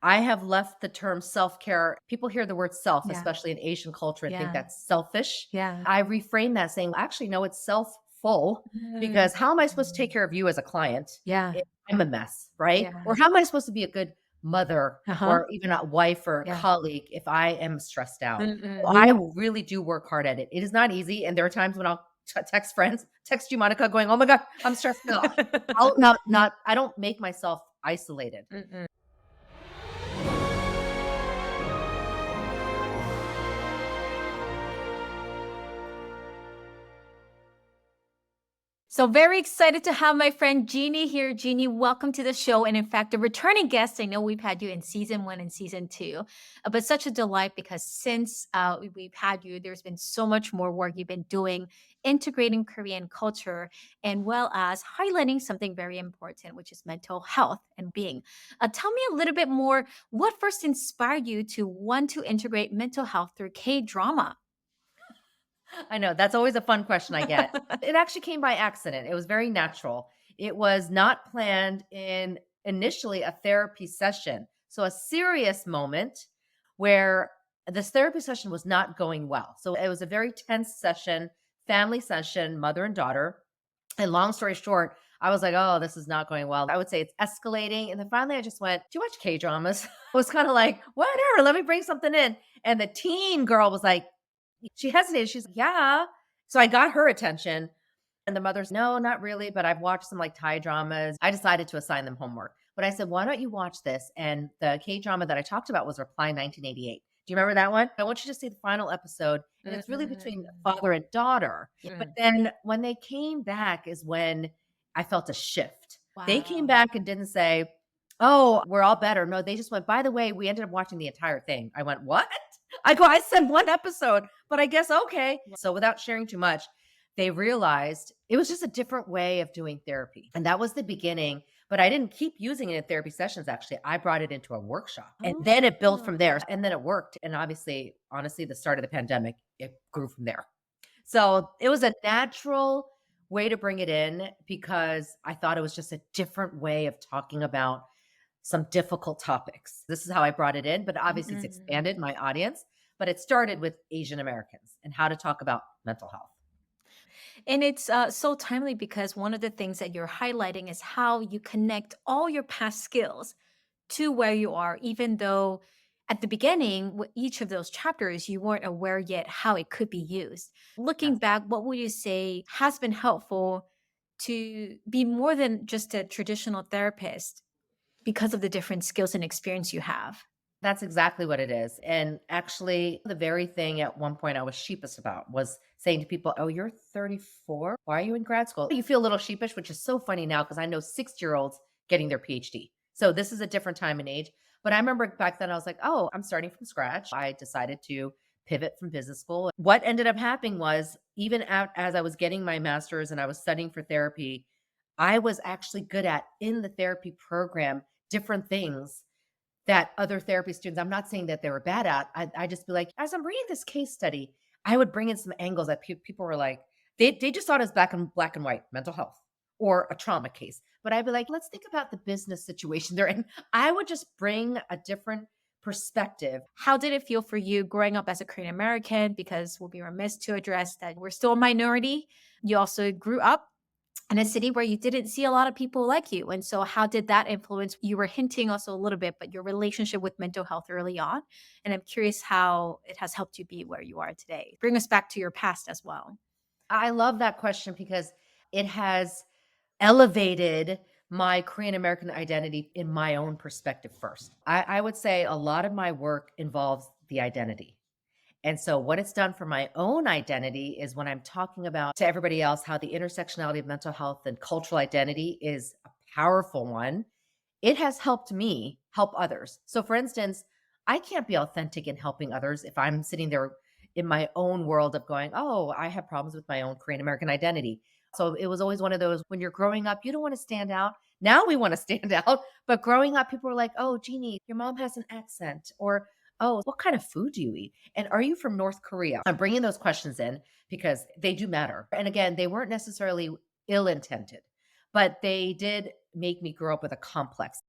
I have left the term self-care. People hear the word self, Yeah. especially in Asian culture, and think Yeah. that's selfish. Yeah. I reframe that saying, actually, no, it's self-full Mm. because how am I supposed to take care of you as a client Yeah. if I'm a mess, right? Yeah. Or how am I supposed to be a good mother Uh-huh. or even a wife or a Yeah. colleague if I am stressed out? So Mm-mm. I really do work hard at it. It is not easy. And there are times when I'll text friends, text you, Monica, going, oh my God, I'm stressed out. I'll not, I don't make myself isolated. Mm-mm. So very excited to have my friend Jeannie here. Jeannie, welcome to the show. And in fact, a returning guest. I know we've had you in season 1 and season 2, but such a delight because since we've had you, there's been so much more work you've been doing, integrating Korean culture, and well as highlighting something very important, which is mental health and being. Tell me a little bit more. What first inspired you to want to integrate mental health through K drama? I know that's always a fun question I get. It actually came by accident. It was very natural. It was not planned in initially a therapy session. So a serious moment where this therapy session was not going well. So it was a very tense session, family session, mother and daughter. And long story short, I was like, oh, this is not going well. I would say it's escalating. And then finally I just went, too much K dramas. I was kind of like, whatever, let me bring something in. And the teen girl was like, she hesitated. She's like, yeah. So I got her attention. And the mother's, no, not really. But I've watched some like Thai dramas. I decided to assign them homework. But I said, why don't you watch this? And the K drama that I talked about was Reply 1988. Do you remember that one? I want you to see the final episode. And it's really between Mm. father and daughter. But Mm. then when they came back is when I felt a shift. They came Wow. back and didn't say, oh, we're all better. No, they just went, by the way, we ended up watching the entire thing. I went, what? I go, I said one episode, but I guess okay. So without sharing too much, they realized it was just a different way of doing therapy. And that was the beginning. But I didn't keep using it in therapy sessions, actually. I brought it into a workshop and then it built from there. And then it worked. And obviously, honestly, the start of the pandemic, it grew from there. So it was a natural way to bring it in because I thought it was just a different way of talking about some difficult topics. This is how I brought it in, but obviously it's Mm. expanded my audience. But it started with Asian Americans and how to talk about mental health. And it's so timely because one of the things that you're highlighting is how you connect all your past skills to where you are, even though at the beginning, with each of those chapters, you weren't aware yet how it could be used. Looking Yes. back, what would you say has been helpful to be more than just a traditional therapist because of the different skills and experience you have? That's exactly what it is. And actually, the very thing at one point I was sheepish about was saying to people, oh, you're 34. Why are you in grad school? You feel a little sheepish, which is so funny now because I know 6-year-olds getting their PhD. So this is a different time and age. But I remember back then I was like, oh, I'm starting from scratch. I decided to pivot from business school. What ended up happening was, even as I was getting my master's and I was studying for therapy, I was actually good at in the therapy program different things that other therapy students, I'm not saying that they were bad at. I just be like, as I'm reading this case study, I would bring in some angles that people were like, they just thought it was black and white mental health or a trauma case. But I'd be like, let's think about the business situation they're in. I would just bring a different perspective. How did it feel for you growing up as a Korean American? Because we'll be remiss to address that we're still a minority. You also grew up in a city where you didn't see a lot of people like you. And so, how did that influence? You were hinting also a little bit, but your relationship with mental health early on. And I'm curious how it has helped you be where you are today. Bring us back to your past as well. I love that question because it has elevated my Korean American identity in my own perspective first. I would say a lot of my work involves the identity. And so what it's done for my own identity is when I'm talking about to everybody else how the intersectionality of mental health and cultural identity is a powerful one, it has helped me help others. So for instance, I can't be authentic in helping others if I'm sitting there in my own world of going, "Oh, I have problems with my own Korean American identity." So it was always one of those when you're growing up, you don't want to stand out. Now we want to stand out, but growing up people were like, "Oh, Jeannie, your mom has an accent," or "Oh, what kind of food do you eat? And are you from North Korea?" I'm bringing those questions in because they do matter. And again, they weren't necessarily ill intended, but they did make me grow up with a complex.